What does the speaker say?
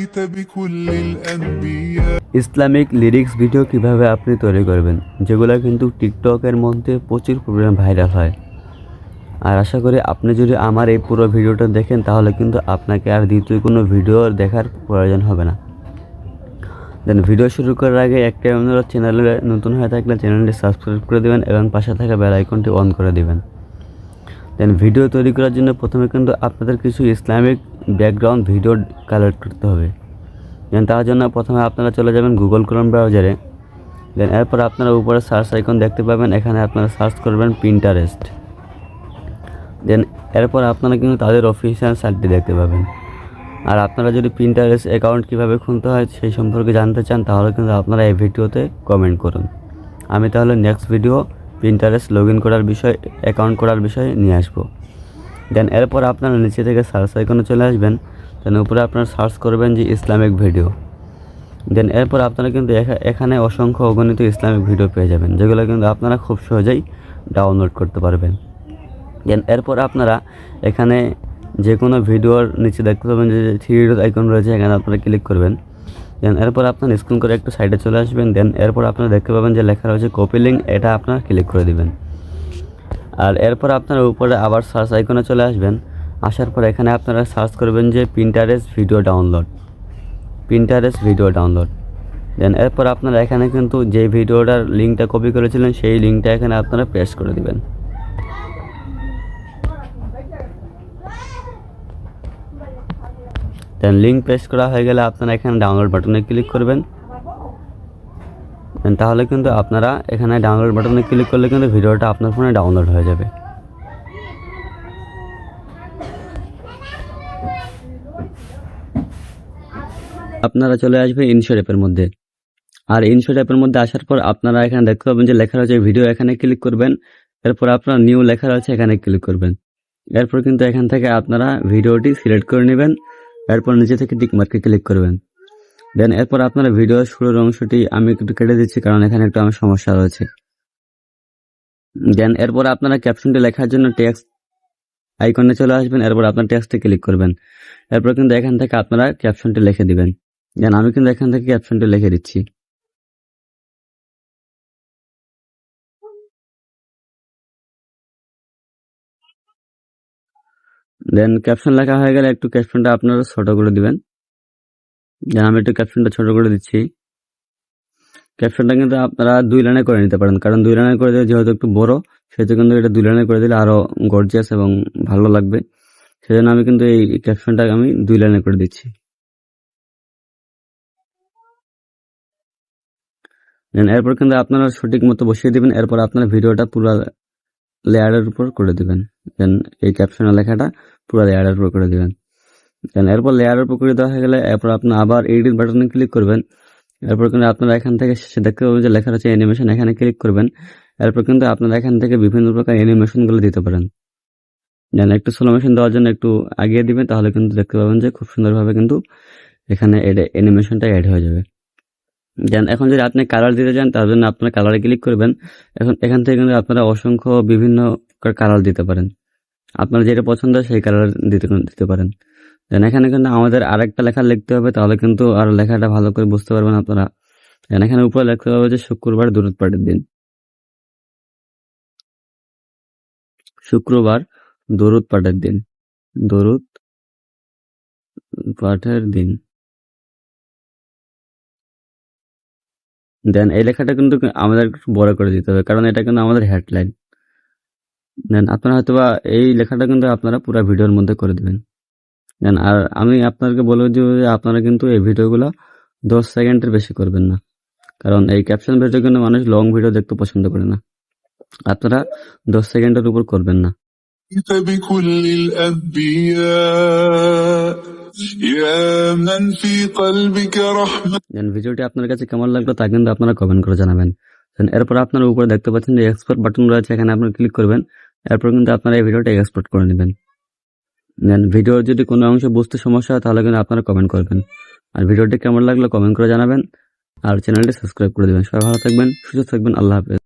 أتيت بكل الأنبياء। Islamic lyrics video কিভাবে আপনি তৈরি করবেন, যেগুলো কিন্তু টিকটকের মধ্যে প্রচুর পরিমাণ ভাইরাল হয়। আর আশা করি আপনি যদি আমার এই পুরো ভিডিওটা দেখেন তাহলে কিন্তু আপনাকে আর দ্বিতীয় কোনো ভিডিও দেখার প্রয়োজন হবে না। দেন ভিডিও শুরু করার আগে একটা অনুরোধ, চ্যানেলে নতুন হয়ে থাকলে চ্যানেলটি সাবস্ক্রাইব করে দেবেন এবং পাশে থাকা বেল আইকনটি অন করে দেবেন। দেন ভিডিও তৈরি করার জন্য প্রথমে কিন্তু আপনাদের কিছু ইসলামিক ব্যাকগ্রাউন্ড ভিডিও কালেক্ট করতে হবে। দেন তার জন্য প্রথমে আপনারা চলে যাবেন গুগল ক্রোম ব্রাউজারে। দেন এরপর আপনারা উপরে সার্চ আইকন দেখতে পাবেন, এখানে আপনারা সার্চ করবেন পিন্টারেস্ট। দেন এরপর আপনারা কিন্তু তাদের অফিসিয়াল সাইটটি দেখতে পাবেন। আর আপনারা যদি পিন্টারেস্ট অ্যাকাউন্ট কীভাবে খুলতে হয় সেই সম্পর্কে জানতে চান তাহলে কিন্তু আপনারা এই ভিডিওতে কমেন্ট করুন। আমি তাহলে next video Pinterest log in করার বিষয়, অ্যাকাউন্ট করার বিষয়ে নিয়ে আসবো। দেন এরপর আপনারা নিচে থেকে সার্চ আইকনে চলে আসবেন। দেন উপরে আপনারা সার্চ করবেন যে ইসলামিক ভিডিও। দেন এরপর আপনারা কিন্তু এখানে অসংখ্য অগণিত ইসলামিক ভিডিও পেয়ে যাবেন, যেগুলো কিন্তু আপনারা খুব সহজেই ডাউনলোড করতে পারবেন। দেন এরপর আপনারা এখানে যে কোনো ভিডিওর নিচে দেখতে পাবেন যে থ্রি ডট আইকন রয়েছে, এখানে আপনারা ক্লিক করবেন। দেন এরপর আপনারা স্ক্রল করে একটু সাইডে চলে আসবেন। দেন এরপর আপনারা দেখতে পাবেন যে লেখা রয়েছে কপি লিঙ্ক, এটা আপনারা ক্লিক করে দিবেন। আর এরপর আপনারা উপরে আবার সার্চ আইকনে চলে আসবেন। আসার পর এখানে আপনারা সার্চ করবেন যে Pinterest video download, Pinterest video download. Then এরপর আপনারা এখানে কিন্তু যে ভিডিওটার লিঙ্কটা কপি করেছিলেন সেই লিঙ্কটা এখানে আপনারা পেস্ট করে দিবেন। দেন লিঙ্ক পেস্ট করা হয়ে গেলে আপনারা এখানে ডাউনলোড বাটনে ক্লিক করবেন। দেন তাহলে কিন্তু আপনারা এখানে ডাউনলোড বাটনে ক্লিক করলে কিন্তু ভিডিওটা আপনার ফোনে ডাউনলোড হয়ে যাবে। আপনারা চলে আসবেন ইনশট অ্যাপের মধ্যে। আর ইনশট অ্যাপের মধ্যে আসার পর আপনারা এখানে দেখতে পাবেন যে লেখা রয়েছে ভিডিও, এখানে ক্লিক করবেন। এরপর আপনারা নিউ লেখা রয়েছে, এখানে ক্লিক করবেন। এরপর কিন্তু এখান থেকে আপনারা ভিডিওটি সিলেক্ট করে নেবেন। এরপর নিচে থেকে টিক মার্কে ক্লিক করবেন। দেন এরপর আপনারা ভিডিও শুরুর অংশটি আমি একটু কেটে দিচ্ছি, কারণ এখানে একটু আমার সমস্যা রয়েছে। দেন এরপর আপনারা ক্যাপশনটি লেখার জন্য টেক্সট আইকনে চলে আসবেন। এরপর আপনার টেক্সটে ক্লিক করবেন। এরপর কিন্তু এখান থেকে আপনারা ক্যাপশনটি লিখে দিবেন। দেন আমি কিন্তু এখান থেকে ক্যাপশনটি লিখে দিচ্ছি। দেন ক্যাপশন লেখা হয়ে গেলে একটু ক্যাপশনটা আপনারা ছোট করে দিবেন। দেন আমি একটু ক্যাপশনটা ছোট করে দিচ্ছি। ক্যাপশনটা কিন্তু আপনারা 2 লাইনে করে নিতে পারেন, কারণ 2 লাইনে করে দিলে যেহেতু একটু বড়, সেহেতু কিন্তু এটা 2 লাইনে করে দিলে আরো গর্জিয়াস এবং ভালো লাগবে। সেজন্য আমি কিন্তু এই ক্যাপশনটা আমি 2 লাইনে করে দিচ্ছি। দেন এরপর কিন্তু আপনারা সঠিক মতো বসিয়ে দিবেন। এরপর আপনারা ভিডিওটা পুরো লেয়ারের উপর করে দিবেন। দেন এই ক্যাপশনের লেখাটা পুরো লেয়ারের উপর করে দিবেন। দেন এরপর লেয়ারের উপর করে দেওয়া হয়ে গেলে এরপর আপনারা আবার এডিট বাটনে ক্লিক করবেন। এরপর কিন্তু আপনারা এখান থেকে শেষে দেখতে পাবেন যে লেখা আছে অ্যানিমেশন, এখানে ক্লিক করবেন। এরপর কিন্তু আপনারা এখান থেকে বিভিন্ন প্রকার অ্যানিমেশনগুলো দিতে পারেন। দেন একটু স্লো মোশন দেওয়ার জন্য একটু আগিয়ে দিবেন, তাহলে কিন্তু দেখতে পাবেন যে খুব সুন্দরভাবে কিন্তু এখানে অ্যানিমেশনটা অ্যাড হয়ে যাবে। দেন এখন যদি আপনি কালার দিতে চান তার জন্য আপনারা কালারে ক্লিক করবেন। এখন এখান থেকে কিন্তু আপনারা অসংখ্য বিভিন্ন কালার দিতে পারেন, আপনার যেটা পছন্দ সেই কালার দিতে পারেন। দেন এখানে কিন্তু আমাদের আরেকটা লেখা লিখতে হবে, তাহলে কিন্তু আর লেখাটা ভালো করে বুঝতে পারবেন আপনারা। দেন এখানে উপরে লিখতে হবে যে শুক্রবার দরুদ পাঠের দিন, শুক্রবার দরুদ পাঠের দিন, দরুদ পাঠের দিন। দেন এই লেখাটা কিন্তু আমাদের একটু বড় করে দিতে হবে, কারণ এটা কিন্তু আমাদের হেডলাইন। দেন আপনারা হয়তোবা এই লেখাটা কিন্তু আপনারা পুরো ভিডিওর মধ্যে করে দিবেন। দেন আর আমি আপনাদেরকে বলবো যে আপনারা কিন্তু এই ভিডিওগুলো 10 সেকেন্ডের বেশি করবেন না, কারণ এই ক্যাপশন ভিডিও কিন্তু মানুষ লং ভিডিও দেখতে পছন্দ করে না। আপনারা 10 সেকেন্ডের উপর করবেন না। أتيت بكل الأنبياء يا من في قلبك رحمة। দেন ভিডিওটি আপনার কাছে কেমন লাগলো তা কিন্তু আপনারা কমেন্ট করে জানাবেন। দেন এরপর আপনারা উপরে দেখতে পাচ্ছেন যে এক্সপোর্ট বাটন রয়েছে, এখানে আপনারা ক্লিক করবেন। এরপর কিন্তু আপনারা এই ভিডিওটা এক্সপোর্ট করে নেবেন। দেন ভিডিওর যদি কোনো অংশ বুঝতে সমস্যা হয় তাহলে কিন্তু আপনারা কমেন্ট করবেন। আর ভিডিওটি কেমন লাগলো কমেন্ট করে জানাবেন। আর চ্যানেলটি সাবস্ক্রাইব করে দেবেন। সবাই ভালো থাকবেন, সুস্থ থাকবেন। আল্লাহ হাফেজ।